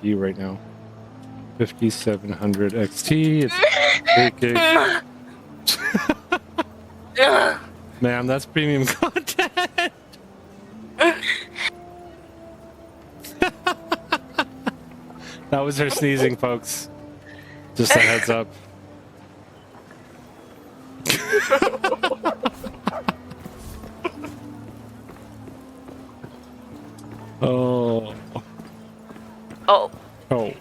XP right now. 5700 XT. It's 8 gig. Man, that's premium content. That was her sneezing, folks. Just a heads up. Oh. Oh. Oh.